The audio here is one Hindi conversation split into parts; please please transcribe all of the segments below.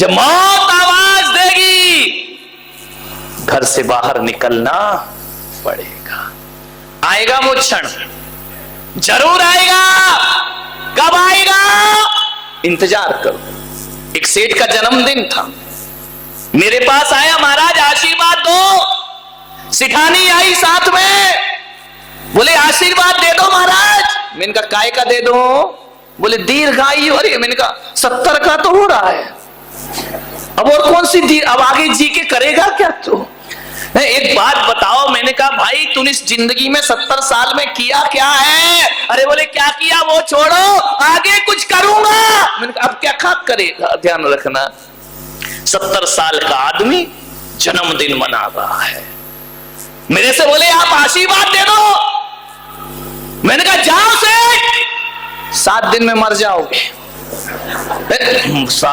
जब मौत आवाज देगी घर से बाहर निकलना पड़ेगा। आएगा वो क्षण, जरूर आएगा। कब आएगा? इंतजार करो। एक सेठ का जन्मदिन था, मेरे पास आया, महाराज आशीर्वाद दो। सिठानी आई साथ में, बोले आशीर्वाद दे दो महाराज। मैंने कहा काय का दे दो? बोले दीर्घायु। अरे मैंने कहा 70 का तो हो रहा है, अब और कौन सी अब आगे जी के करेगा क्या तू? एक बात बताओ। मैंने कहा भाई तूने इस जिंदगी में 70 साल में किया क्या है? अरे बोले क्या किया वो छोड़ो, आगे कुछ करूंगा। मैंने कहा अब क्या खाक करेगा? ध्यान रखना, 70 साल का आदमी जन्मदिन मना रहा है। मेरे से बोले आप आशीर्वाद दे दो। मैंने कहा जाओ सेठ, 7 दिन में मर जाओगे।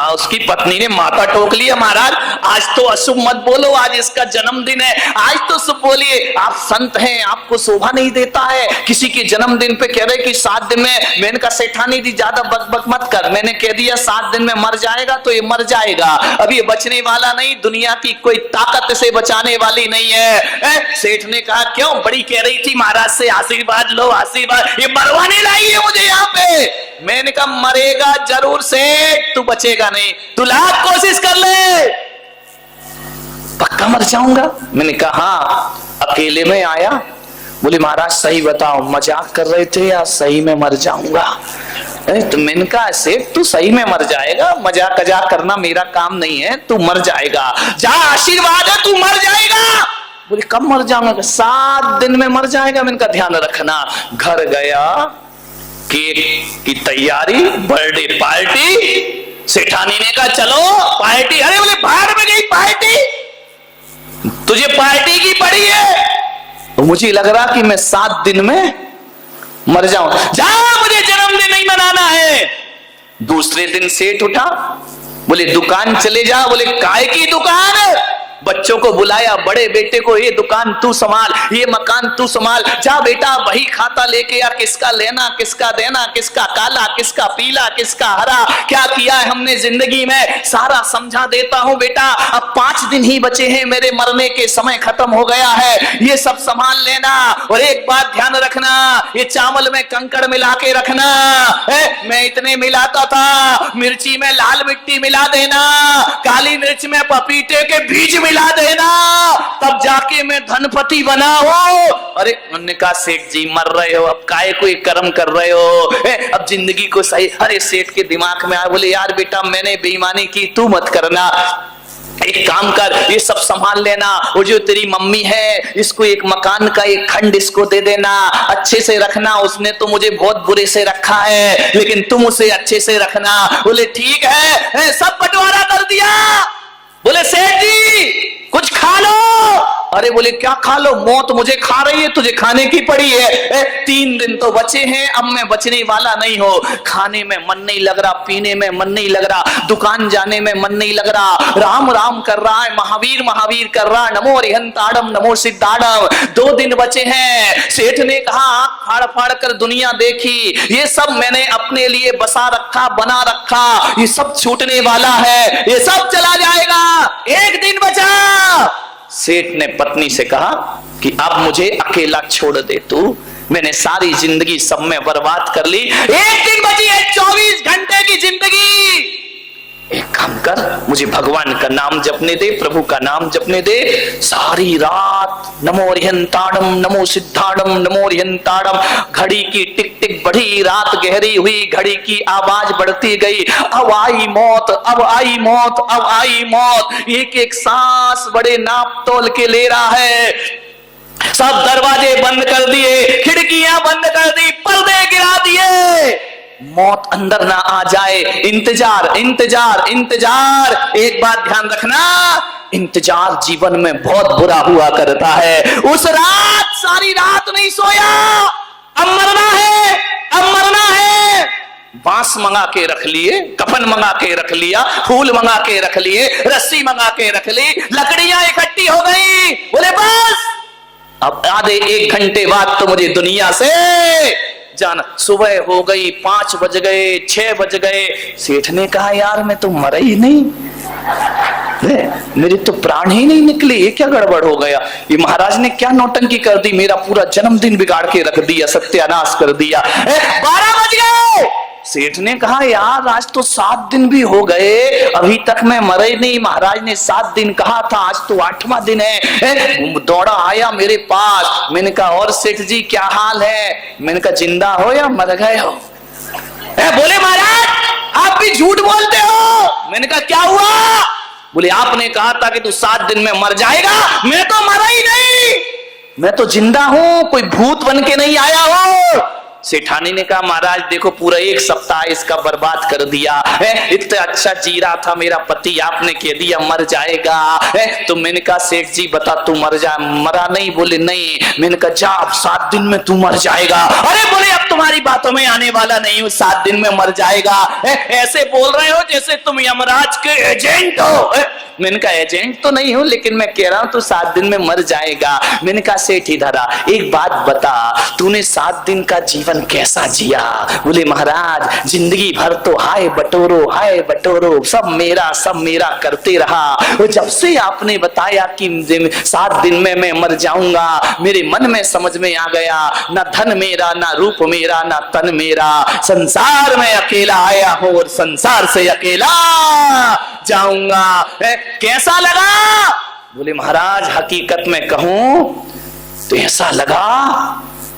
उसकी पत्नी ने माथा टोक लिया, महाराज आज तो अशुभ मत बोलो, आज इसका जन्मदिन है, आज तो शुभ बोलिए। आप संत हैं, आपको शोभा नहीं देता है किसी के जन्मदिन पे कह रहे कि 7 दिन में। मैंने कहा सेठानी जी ज्यादा बकबक मत कर, मैंने कह दिया 7 दिन में मर जाएगा तो ये मर जाएगा, अब ये बचने वाला नहीं, दुनिया की कोई ताकत से बचाने वाली नहीं है। सेठ ने कहा क्यों? बड़ी कह रही थी महाराज से आशीर्वाद लो आशीर्वाद, ये मरवाने लाई है मुझे यहाँ पे। मैंने कहा मरेगा जरूर सेठ, तू बचेगा नहीं, तू लाख कोशिश कर ले, पक्का मर जाऊंगा। मैंने कहा हाँ। अकेले में आया, बोले महाराज सही बताओ, मजाक कर रहे थे या सही में मर जाऊंगा? तो मैंने कहा सेठ तू सही में मर जाएगा, मजाक कजाक करना मेरा काम नहीं है, तू मर जाएगा, जा आशीर्वाद है तू मर जाएगा। बोले कब मर जाऊंगा? 7 दिन में मर जाएगा। मैंने कहा ध्यान रखना। घर गया, केक की तैयारी, बर्थडे पार्टी। सेठानी ने कहा चलो पार्टी। अरे बोले बाहर में गई पार्टी, तुझे पार्टी की पड़ी है। तो मुझे लग रहा कि मैं 7 दिन में मर जाऊं। जा मुझे जन्मदिन नहीं मनाना है। दूसरे दिन सेठ उठा, बोले दुकान चले जा। बोले काय की दुकान? बच्चों को बुलाया, बड़े बेटे को ये दुकान तू संभाल, ये मकान तू संभाल, जा बेटा वही खाता लेके आ, किसका लेना किसका देना, किसका काला किसका पीला किसका हरा, क्या किया है हमने जिंदगी में सारा समझा देता हूं बेटा। अब 5 दिन ही बचे हैं, मेरे मरने के समय खत्म हो गया है, ये सब संभाल लेना। और एक बात ध्यान रखना, ये चावल में कंकड़ मिला के रखना। मैं इतने मिलाता था, मिर्ची में लाल मिट्टी मिला देना, काली मिर्च में पपीते के बीज मिला देना, तब जाके मैं धनपति बना हो। अरे उन्होंने कहा सेठ जी मर रहे हो, अब काहे कोई कर्म कर रहे हो, अब जिंदगी को सही। अरे सेठ के दिमाग में आया, बोले यार बेटा मैंने बेईमानी की, तू मत करना, एक काम कर ये सब संभाल लेना। वो जो तेरी मम्मी है इसको एक मकान का एक खंड इसको दे देना, अच्छे से रखना, उसने तो मुझे बहुत बुरे से रखा है लेकिन तुम उसे अच्छे से रखना। बोले ठीक है, सब बंटवारा कर दिया। बोले सेठ जी कुछ खा लो। अरे बोले क्या खा लो? मौत मुझे खा रही है, तुझे खाने की पड़ी है। 3 दिन तो बचे हैं, अब मैं बचने वाला नहीं हो। खाने में मन नहीं लग रहा, पीने में मन नहीं लग रहा, दुकान जाने में मन नहीं लग रहा, राम राम कर रहा है, महावीर महावीर कर रहा, नमो अरिहंताड़म नमो सिद्धाड़म। 2 दिन बचे हैं। सेठ ने कहा आंख फाड़ फाड़ कर दुनिया देखी, ये सब मैंने अपने लिए बसा रखा बना रखा, ये सब छूटने वाला है, ये सब चला जाएगा, 1 दिन बचा। सेठ ने पत्नी से कहा कि अब मुझे अकेला छोड़ दे तू, मैंने सारी जिंदगी सब में बर्बाद कर ली, 1 दिन बची है 24 घंटे की जिंदगी। एक काम कर, मुझे भगवान का नाम जपने दे, प्रभु का नाम जपने दे। सारी रात नमो अरिहंताड़म नमो सिद्धाड़म नमो अरिहंताड़म। घड़ी की टिक टिक बढ़ी, रात गहरी हुई, घड़ी की आवाज बढ़ती गई। अब आई मौत, अब आई मौत, अब आई मौत। एक एक सांस बड़े नाप तोल के ले रहा है। सब दरवाजे बंद कर दिए, खिड़कियां बंद कर दी, पर्दे गिरा दिए, मौत अंदर ना आ जाए। इंतजार इंतजार इंतजार। एक बात ध्यान रखना, इंतजार जीवन में बहुत बुरा हुआ करता है। उस रात सारी रात नहीं सोया, अब मरना है, अब मरना है। बांस मंगा के रख लिए, कफन मंगा के रख लिया, फूल मंगा के रख लिए, रस्सी मंगा के रख ली, लकड़ियां इकट्ठी हो गई। बोले बस अब आधे 1 घंटे बाद तो मुझे दुनिया से जाना। सुबह हो गई, 5 बज गए, 6 बज गए। सेठ ने कहा यार मैं तो मरा ही नहीं, मेरे तो प्राण ही नहीं निकले, ये क्या गड़बड़ हो गया? ये महाराज ने क्या नौटंकी कर दी, मेरा पूरा जन्मदिन बिगाड़ के रख दिया, सत्यानाश कर दिया। 12 बज गए। सेठ ने कहा यार आज तो 7 दिन भी हो गए, अभी तक मैं मरे नहीं। महाराज ने 7 दिन कहा था, आज तो 8वां दिन है। दौड़ा आया मेरे पास, मैंने कहा और सेठ जी क्या हाल है? मैंने कहा जिंदा हो या मर गए हो? बोले महाराज आप भी झूठ बोलते हो। मैंने कहा क्या हुआ? बोले आपने कहा था कि तू 7 दिन में मर जाएगा। मैं तो मरा ही नहीं, मैं तो जिंदा हूं, कोई भूत बन के नहीं आया हूं। सेठानी ने कहा महाराज देखो पूरा 1 सप्ताह इसका बर्बाद कर दिया है, इतना अच्छा जी रहा था मेरा पति, आपने कह दिया मर जाएगा है। तो मैंने कहा सेठ जी बता तू मरा नहीं? बोले नहीं। मैंने कहा जा अब 7 दिन में तू मर जाएगा। अरे बोले अब तुम्हारी बातों में आने वाला नहीं हूं, 7 दिन में मर जाएगा। ऐसे बोल रहे हो जैसे तुम यमराज के एजेंट हो। मैंने कहा एजेंट तो नहीं हूं, लेकिन मैं कह रहा हूं तू 7 दिन में मर जाएगा। मैंने कहा सेठ इधर आ, एक बात बता, तूने 7 दिन का जीवन कैसा जिया? बोले महाराज जिंदगी भर तो हाय बटोरो सब मेरा करते रहा। और जब से आपने बताया कि 7 दिन में मैं मर जाऊंगा, मेरे मन में समझ में आ गया ना धन मेरा, ना रूप मेरा, ना तन मेरा, संसार में अकेला आया हूं और संसार से अकेला जाऊंगा। कैसा लगा? बोले महाराज हकीकत में कहूं तो ऐसा लगा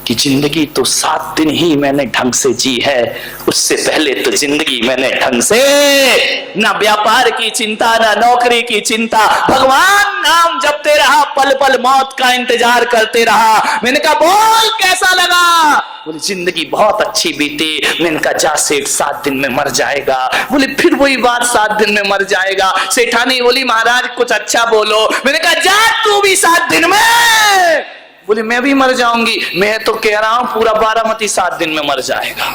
कि जिंदगी तो 7 दिन ही मैंने ढंग से जी है, उससे पहले तो जिंदगी मैंने ढंग से ना व्यापार की चिंता, ना नौकरी की चिंता, भगवान नाम जपते रहा, पल पल मौत का इंतजार करते रहा। मैंने कहा बोल कैसा लगा? बोले जिंदगी बहुत अच्छी बीती। मैंने कहा जा सेठ 7 दिन में मर जाएगा। बोले फिर वही बात 7 दिन में मर जाएगा। सेठानी बोली महाराज कुछ अच्छा बोलो। मैंने कहा जा तू भी 7 दिन में। बोले मैं भी मर जाऊंगी। मैं तो कह रहा हूं पूरा बारामती 7 दिन में मर जाएगा,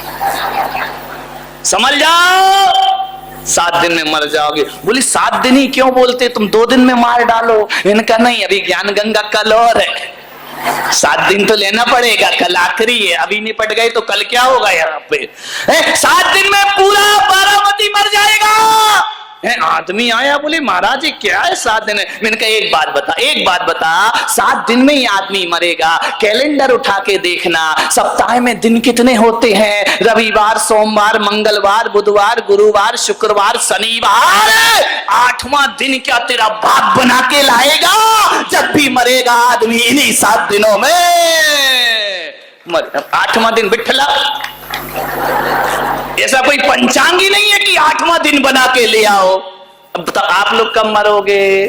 समझ जाओ 7 दिन में मर जाओगे। बोली 7 दिन ही क्यों बोलते, तुम 2 दिन में मार डालो। इनका नहीं, अभी ज्ञान गंगा कल और है, 7 दिन तो लेना पड़ेगा, कल आखिरी है, अभी निपट गए तो कल क्या होगा यहाँ पे। 7 दिन में पूरा बारामती मर जाएगा। आदमी आया बोले महाराज ये क्या है 7 दिन है? मैंने कहा एक बात बता 7 दिन में ही आदमी मरेगा। कैलेंडर उठा के देखना, सप्ताह में दिन कितने होते हैं? रविवार, सोमवार, मंगलवार, बुधवार, गुरुवार, शुक्रवार, शनिवार। 8वां दिन क्या तेरा बाप बना के लाएगा? जब भी मरेगा आदमी इन्हीं 7 दिनों में 8वां दिन बिठला। ऐसा कोई पंचांग ही नहीं है कि 8वां दिन बना के ले आओ। अब आप लोग कब मरोगे?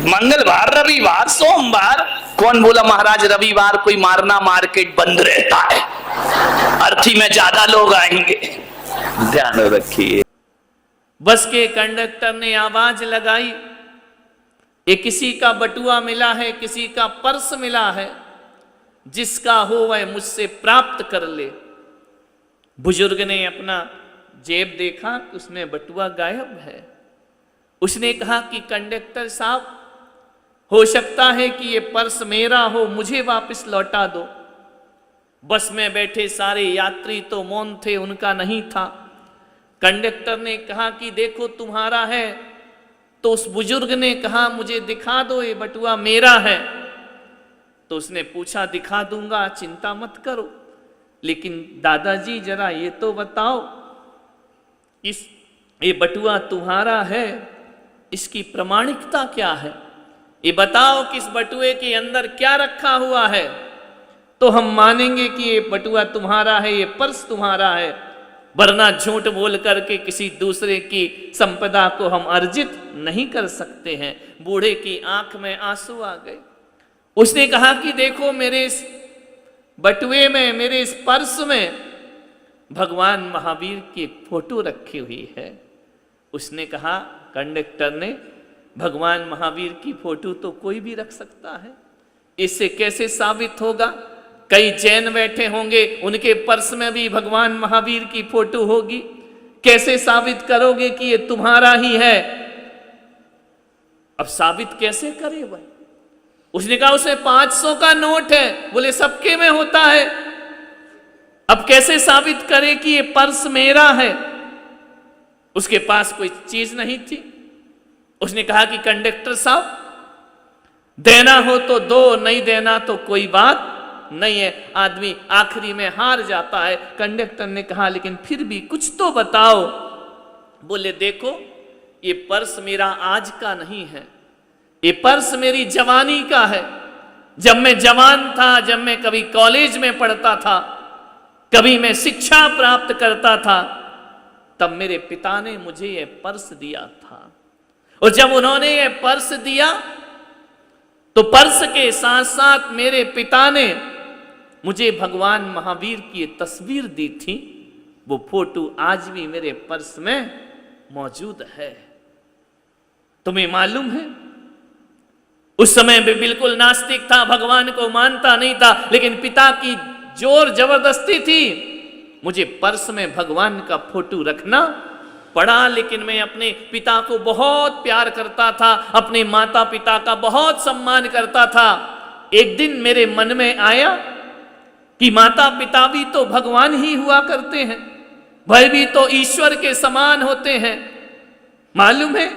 मंगलवार, रविवार, सोमवार। कौन बोला महाराज रविवार कोई मारना मार्केट बंद रहता है, अर्थी में ज्यादा लोग आएंगे? ध्यान रखिए। बस के कंडक्टर ने आवाज लगाई, ये किसी का बटुआ मिला है, किसी का पर्स मिला है, जिसका हो वह मुझसे प्राप्त कर ले। बुजुर्ग ने अपना जेब देखा, उसमें बटुआ गायब है। उसने कहा कि कंडक्टर साहब हो सकता है कि ये पर्स मेरा हो, मुझे वापस लौटा दो। बस में बैठे सारे यात्री तो मौन थे, उनका नहीं था। कंडक्टर ने कहा कि देखो तुम्हारा है। तो उस बुजुर्ग ने कहा मुझे दिखा दो, ये बटुआ मेरा है। तो उसने पूछा दिखा दूंगा, चिंता मत करो, लेकिन दादाजी जरा ये तो बताओ ये बटुआ तुम्हारा है, इसकी प्रमाणिकता क्या है? ये बताओ कि इस बटुए के अंदर क्या रखा हुआ है, तो हम मानेंगे कि ये बटुआ तुम्हारा है, ये पर्स तुम्हारा है। वरना झूठ बोल करके किसी दूसरे की संपदा को हम अर्जित नहीं कर सकते हैं। बूढ़े की आंख में आंसू आ गए। उसने कहा कि देखो मेरे इस बटुए में, मेरे इस पर्स में भगवान महावीर की फोटो रखी हुई है। उसने कहा, कंडक्टर ने, भगवान महावीर की फोटो तो कोई भी रख सकता है, इससे कैसे साबित होगा? कई जैन बैठे होंगे, उनके पर्स में भी भगवान महावीर की फोटो होगी, कैसे साबित करोगे कि ये तुम्हारा ही है? अब साबित कैसे करे भाई? उसने कहा उसमें 500 का नोट है। बोले सबके में होता है? अब कैसे साबित करे कि ये पर्स मेरा है? उसके पास कोई चीज नहीं थी। उसने कहा कि कंडक्टर साहब, देना हो तो दो, नहीं देना तो कोई बात नहीं है। आदमी आखिरी में हार जाता है। कंडक्टर ने कहा लेकिन फिर भी कुछ तो बताओ। बोले देखो, ये पर्स मेरा आज का नहीं है, ये पर्स मेरी जवानी का है। जब मैं जवान था, जब मैं कभी कॉलेज में पढ़ता था, कभी मैं शिक्षा प्राप्त करता था, तब मेरे पिता ने मुझे ये पर्स दिया था। और जब उन्होंने ये पर्स दिया तो पर्स के साथ साथ मेरे पिता ने मुझे भगवान महावीर की तस्वीर दी थी। वो फोटो आज भी मेरे पर्स में मौजूद है। तुम्हें मालूम है, उस समय भी बिल्कुल नास्तिक था, भगवान को मानता नहीं था, लेकिन पिता की जोर जबरदस्ती थी, मुझे पर्स में भगवान का फोटो रखना पड़ा। लेकिन मैं अपने पिता को बहुत प्यार करता था, अपने माता पिता का बहुत सम्मान करता था। एक दिन मेरे मन में आया कि माता पिता भी तो भगवान ही हुआ करते हैं, वह भी तो ईश्वर के समान होते हैं। मालूम है,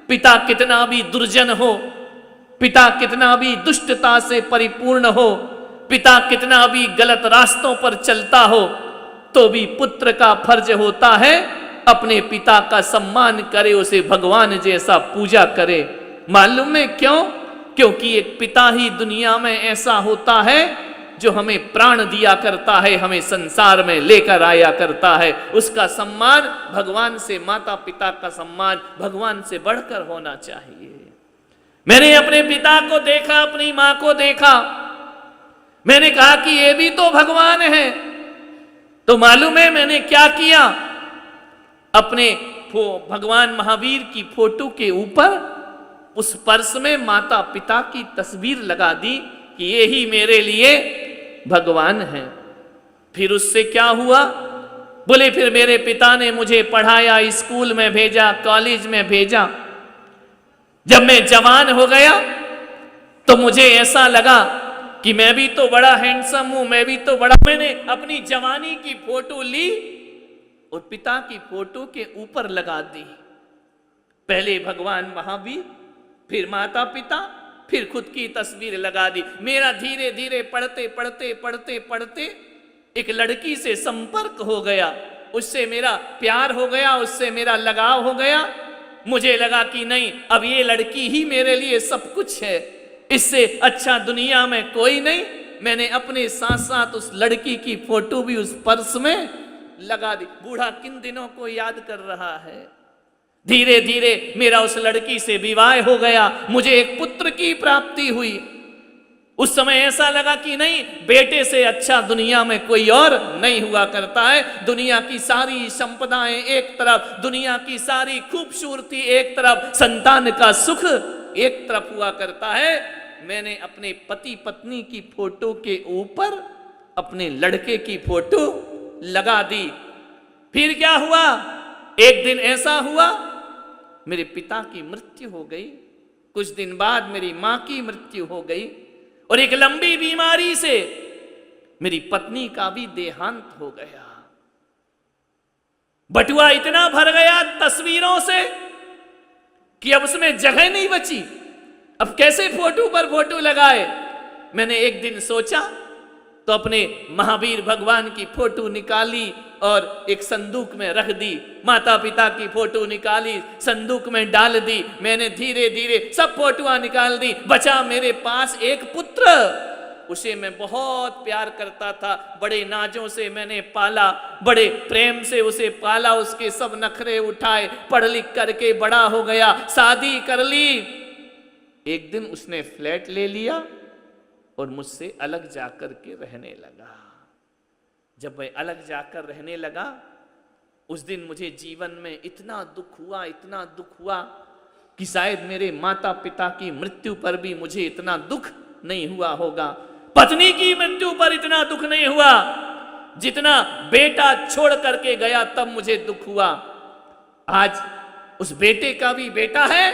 पिता कितना भी दुर्जन हो, पिता कितना भी दुष्टता से परिपूर्ण हो, पिता कितना भी गलत रास्तों पर चलता हो, तो भी पुत्र का फर्ज होता है अपने पिता का सम्मान करे, उसे भगवान जैसा पूजा करे। मालूम है क्यों? क्योंकि एक पिता ही दुनिया में ऐसा होता है जो हमें प्राण दिया करता है, हमें संसार में लेकर आया करता है। उसका सम्मान भगवान से, माता पिता का सम्मान भगवान से बढ़कर होना चाहिए। मैंने अपने पिता को देखा, अपनी मां को देखा, मैंने कहा कि ये भी तो भगवान है। तो मालूम है मैंने क्या किया? अपने भगवान महावीर की फोटो के ऊपर उस पर्स में माता पिता की तस्वीर लगा दी कि ये ही मेरे लिए भगवान है। फिर उससे क्या हुआ? बोले फिर मेरे पिता ने मुझे पढ़ाया, स्कूल में भेजा, कॉलेज में भेजा। जब मैं जवान हो गया तो मुझे ऐसा लगा कि मैं भी तो बड़ा हैंडसम हूं, मैं भी तो बड़ा। मैंने अपनी जवानी की फोटो ली और पिता की फोटो के ऊपर लगा दी। पहले भगवान महावीर, फिर माता पिता, फिर खुद की तस्वीर लगा दी। मेरा धीरे धीरे पढ़ते पढ़ते पढ़ते पढ़ते एक लड़की से संपर्क हो गया, उससे मेरा प्यार हो गया, उससे मेरा लगाव हो गया। मुझे लगा कि नहीं, अब ये लड़की ही मेरे लिए सब कुछ है, इससे अच्छा दुनिया में कोई नहीं। मैंने अपने साथ साथ उस लड़की की फोटो भी उस पर्स में लगा दी। बूढ़ा किन दिनों को याद कर रहा है। धीरे धीरे मेरा उस लड़की से विवाह हो गया, मुझे एक पुत्र की प्राप्ति हुई। उस समय ऐसा लगा कि नहीं, बेटे से अच्छा दुनिया में कोई और नहीं हुआ करता है। दुनिया की सारी संपदाएं एक तरफ, दुनिया की सारी खूबसूरती एक तरफ, संतान का सुख एक तरफ हुआ करता है। मैंने अपने पति पत्नी की फोटो के ऊपर अपने लड़के की फोटो लगा दी। फिर क्या हुआ? एक दिन ऐसा हुआ, मेरे पिता की मृत्यु हो गई। कुछ दिन बाद मेरी मां की मृत्यु हो गई और एक लंबी बीमारी से मेरी पत्नी का भी देहांत हो गया। बटुआ इतना भर गया तस्वीरों से कि अब उसमें जगह नहीं बची। अब कैसे फोटो पर फोटो लगाए? मैंने एक दिन सोचा तो अपने महावीर भगवान की फोटो निकाली और एक संदूक में रख दी। माता पिता की फोटो निकाली, संदूक में डाल दी। मैंने धीरे धीरे सब फोटोआं निकाल दी। बचा मेरे पास एक पुत्र, उसे मैं बहुत प्यार करता था। बड़े नाजों से मैंने पाला, बड़े प्रेम से उसे पाला, उसके सब नखरे उठाए, पढ़ लिख करके बड़ा हो गया, शादी कर ली। एक दिन उसने फ्लैट ले लिया और मुझसे अलग जाकर के रहने लगा। जब मैं अलग जाकर रहने लगा, उस दिन मुझे जीवन में इतना दुख हुआ, इतना दुख हुआ कि शायद मेरे माता पिता की मृत्यु पर भी मुझे इतना दुख नहीं हुआ होगा। पत्नी की मृत्यु पर इतना दुख नहीं हुआ जितना बेटा छोड़ करके गया तब मुझे दुख हुआ। आज उस बेटे का भी बेटा है,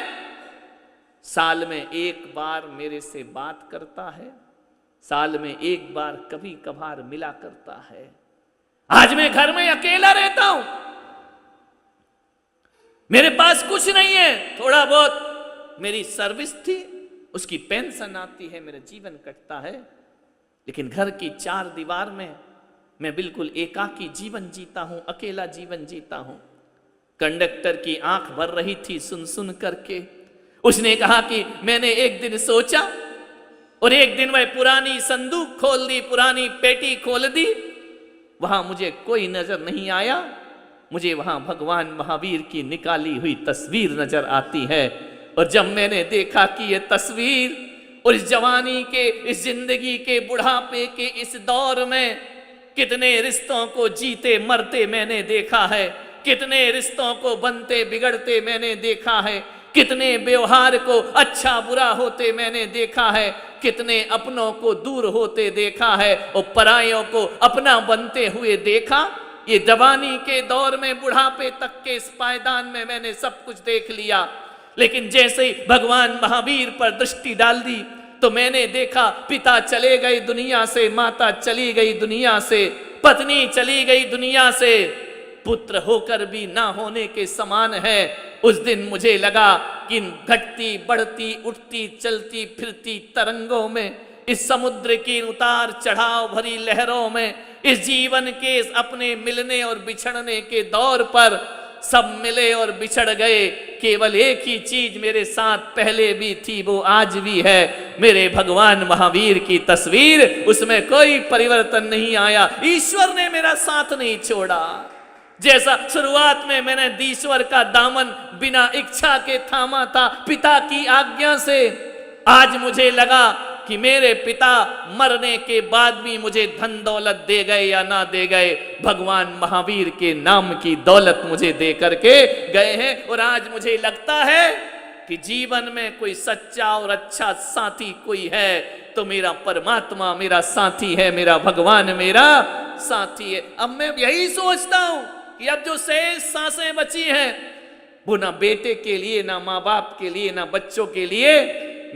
साल में एक बार मेरे से बात करता है, साल में एक बार कभी कभार मिला करता है। आज मैं घर में अकेला रहता हूं, मेरे पास कुछ नहीं है, थोड़ा बहुत मेरी सर्विस थी, उसकी पेंशन आती है, मेरा जीवन कटता है। लेकिन घर की चार दीवार में मैं बिल्कुल एकाकी जीवन जीता हूं, अकेला जीवन जीता हूं। कंडक्टर की आंख भर रही थी सुन सुन करके। उसने कहा कि मैंने एक दिन सोचा और एक दिन वह पुरानी संदूक खोल दी, पुरानी पेटी खोल दी, वहां मुझे कोई नजर नहीं आया, मुझे वहां भगवान महावीर की निकाली हुई तस्वीर नजर आती है। और जब मैंने देखा कि यह तस्वीर और इस जवानी के, इस जिंदगी के बुढ़ापे के इस दौर में कितने रिश्तों को जीते मरते मैंने देखा है, कितने रिश्तों को बनते बिगड़ते मैंने देखा है, कितने व्यवहार को अच्छा बुरा होते मैंने देखा है, कितने अपनों को दूर होते देखा है और परायों को अपना बनते हुए देखा। ये जवानी के दौर में बुढ़ापे तक के इस पायदान में मैंने सब कुछ देख लिया। लेकिन जैसे ही भगवान महावीर पर दृष्टि डाल दी तो मैंने देखा पिता चले गए दुनिया से, माता चली गई दुनिया से, पत्नी चली गई दुनिया से, पुत्र होकर भी ना होने के समान है। उस दिन मुझे लगा कि इन घटती बढ़ती उठती चलती फिरती तरंगों में, इस समुद्र की उतार चढ़ाव भरी लहरों में, इस जीवन के इस अपने मिलने और बिछड़ने के दौर पर सब मिले और बिछड़ गए। केवल एक ही चीज मेरे साथ पहले भी थी, वो आज भी है, मेरे भगवान महावीर की तस्वीर। उसमें कोई परिवर्तन नहीं आया। ईश्वर ने मेरा साथ नहीं छोड़ा। जैसा शुरुआत में मैंने ईश्वर का दामन बिना इच्छा के थामा था पिता की आज्ञा से, आज मुझे लगा कि मेरे पिता मरने के बाद भी मुझे धन दौलत दे गए या ना दे गए, भगवान महावीर के नाम की दौलत मुझे दे करके गए हैं। और आज मुझे लगता है कि जीवन में कोई सच्चा और अच्छा साथी कोई है तो मेरा परमात्मा मेरा साथी है, मेरा भगवान मेरा साथी है। अब मैं यही सोचता हूं कि अब जो शेष सांसें बची हैं वो ना बेटे के लिए, ना माँ बाप के लिए, ना बच्चों के लिए,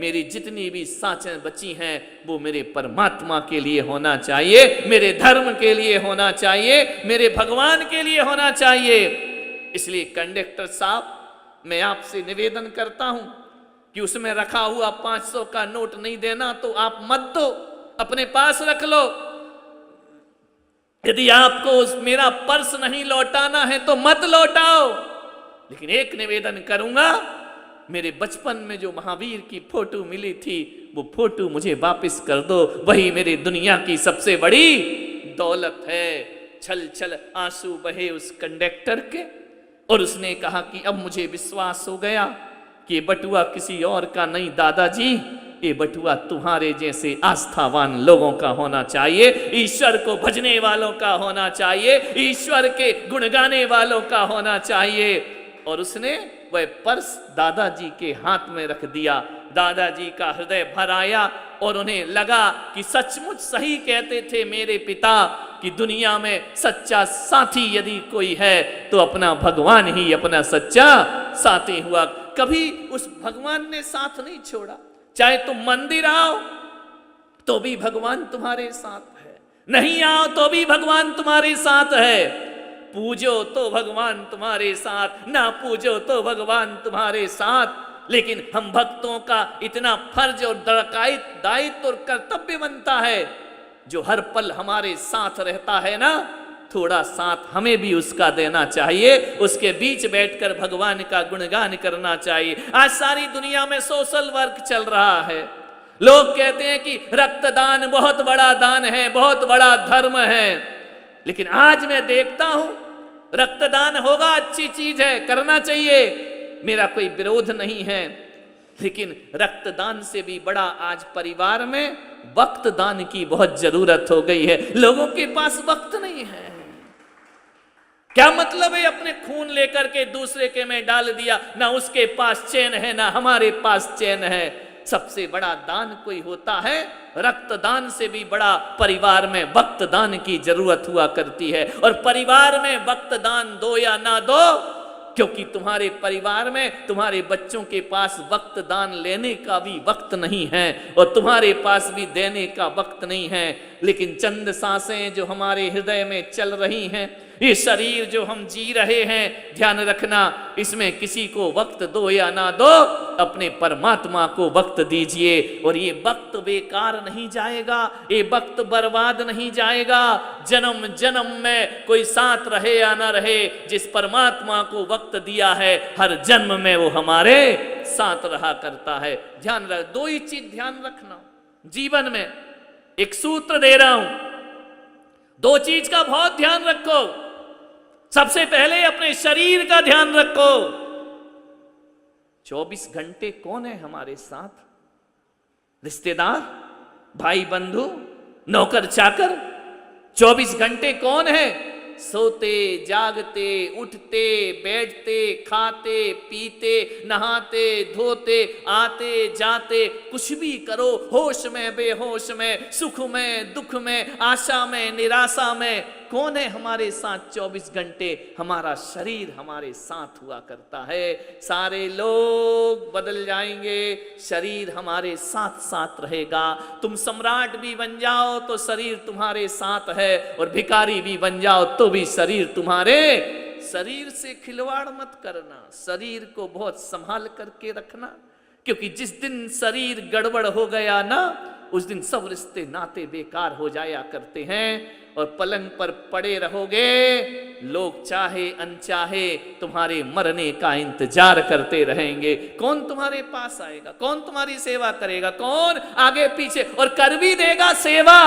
मेरी जितनी भी सांसें बची हैं वो मेरे परमात्मा के लिए होना चाहिए, मेरे धर्म के लिए होना चाहिए, मेरे भगवान के लिए होना चाहिए। इसलिए कंडक्टर साहब, मैं आपसे निवेदन करता हूं कि उसमें रखा हुआ 500 का नोट नहीं देना तो आप मत दो, अपने पास रख लो। यदि आपको मेरा पर्स नहीं लौटाना है तो मत लौटाओ। लेकिन एक निवेदन करूंगा, मेरे बचपन में जो महावीर की फोटो मिली थी वो फोटो मुझे वापस कर दो, वही मेरी दुनिया की सबसे बड़ी दौलत है। छल छल आंसू बहे उस कंडक्टर के और उसने कहा कि अब मुझे विश्वास हो गया कि ये बटुआ किसी और का नहीं दादाजी, ये बटुआ तुम्हारे जैसे आस्थावान लोगों का होना चाहिए, ईश्वर को भजने वालों का होना चाहिए, ईश्वर के गुण गाने वालों का होना चाहिए। और उसने वह पर्स दादाजी के हाथ में रख दिया। दादाजी का हृदय भर आया और उन्हें लगा कि सचमुच सही कहते थे मेरे पिता कि दुनिया में सच्चा साथी यदि कोई है तो अपना भगवान ही अपना सच्चा साथी हुआ। कभी उस भगवान ने साथ नहीं छोड़ा। चाहे तुम मंदिर आओ तो भी भगवान तुम्हारे साथ है, नहीं आओ तो भी भगवान तुम्हारे साथ है, पूजो तो भगवान तुम्हारे साथ, ना पूजो तो भगवान तुम्हारे साथ। लेकिन हम भक्तों का इतना फर्ज और दायित्व और कर्तव्य बनता है, जो हर पल हमारे साथ रहता है ना, थोड़ा साथ हमें भी उसका देना चाहिए, उसके बीच बैठकर भगवान का गुणगान करना चाहिए। आज सारी दुनिया में सोशल वर्क चल रहा है। लोग कहते हैं कि रक्तदान बहुत बड़ा दान है, बहुत बड़ा धर्म है। लेकिन आज मैं देखता हूं रक्तदान होगा, अच्छी चीज है, करना चाहिए, मेरा कोई विरोध नहीं है। लेकिन रक्तदान से भी बड़ा आज परिवार में वक्त दान की बहुत जरूरत हो गई है। लोगों के पास वक्त नहीं है। क्या मतलब है अपने खून लेकर के दूसरे के में डाल दिया, ना उसके पास चैन है ना हमारे पास चैन है। सबसे बड़ा दान कोई होता है, रक्तदान से भी बड़ा परिवार में वक्त दान की जरूरत हुआ करती है। और परिवार में वक्त दान दो या ना दो, क्योंकि तुम्हारे परिवार में तुम्हारे बच्चों के पास वक्त दान लेने का भी वक्त नहीं है और तुम्हारे पास भी देने का वक्त नहीं है। लेकिन चंद सांसें जो हमारे हृदय में चल रही हैं, ये शरीर जो हम जी रहे हैं, ध्यान रखना इसमें किसी को वक्त दो या ना दो, अपने परमात्मा को वक्त दीजिए और ये वक्त बेकार नहीं जाएगा, ये वक्त बर्बाद नहीं जाएगा। जन्म जन्म में कोई साथ रहे या ना रहे, जिस परमात्मा को वक्त दिया है हर जन्म में वो हमारे साथ रहा करता है। ध्यान रख, दो ही चीज ध्यान रखना जीवन में, एक सूत्र दे रहा हूं, दो चीज का बहुत ध्यान रखो। सबसे पहले अपने शरीर का ध्यान रखो। 24 घंटे कौन है हमारे साथ? रिश्तेदार, भाई बंधु, नौकर चाकर। 24 घंटे कौन है? सोते जागते उठते बैठते खाते पीते नहाते धोते आते जाते, कुछ भी करो, होश में बेहोश में, सुख में दुख में, आशा में निराशा में, कौन है हमारे साथ 24 घंटे? हमारा शरीर हमारे साथ हुआ करता है। सारे लोग बदल जाएंगे, शरीर हमारे साथ साथ रहेगा। तुम सम्राट भी बन जाओ तो शरीर तुम्हारे साथ है, और भिखारी भी बन जाओ तो भी शरीर तुम्हारे। शरीर से खिलवाड़ मत करना, शरीर को बहुत संभाल करके रखना, क्योंकि जिस दिन शरीर गड़बड़ हो गया ना, उस दिन सब रिश्ते नाते बेकार हो जाया करते हैं। और पलंग पर पड़े रहोगे, लोग चाहे अनचाहे तुम्हारे मरने का इंतजार करते रहेंगे। कौन तुम्हारे पास आएगा? कौन तुम्हारी सेवा करेगा? कौन आगे पीछे? और कर भी देगा सेवा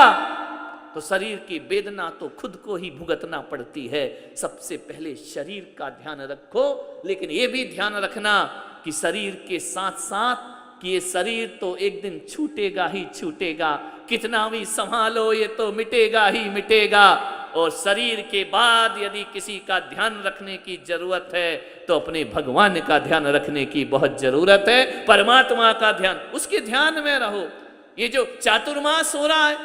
तो शरीर की वेदना तो खुद को ही भुगतना पड़ती है। सबसे पहले शरीर का ध्यान रखो, लेकिन यह भी ध्यान रखना कि शरीर के साथ साथ कि ये शरीर तो एक दिन छूटेगा ही छूटेगा, कितना भी संभालो ये तो मिटेगा ही मिटेगा। और शरीर के बाद यदि किसी का ध्यान रखने की जरूरत है तो अपने भगवान का ध्यान रखने की बहुत जरूरत है। परमात्मा का ध्यान, उसके ध्यान में रहो। ये जो चातुर्मास हो रहा है,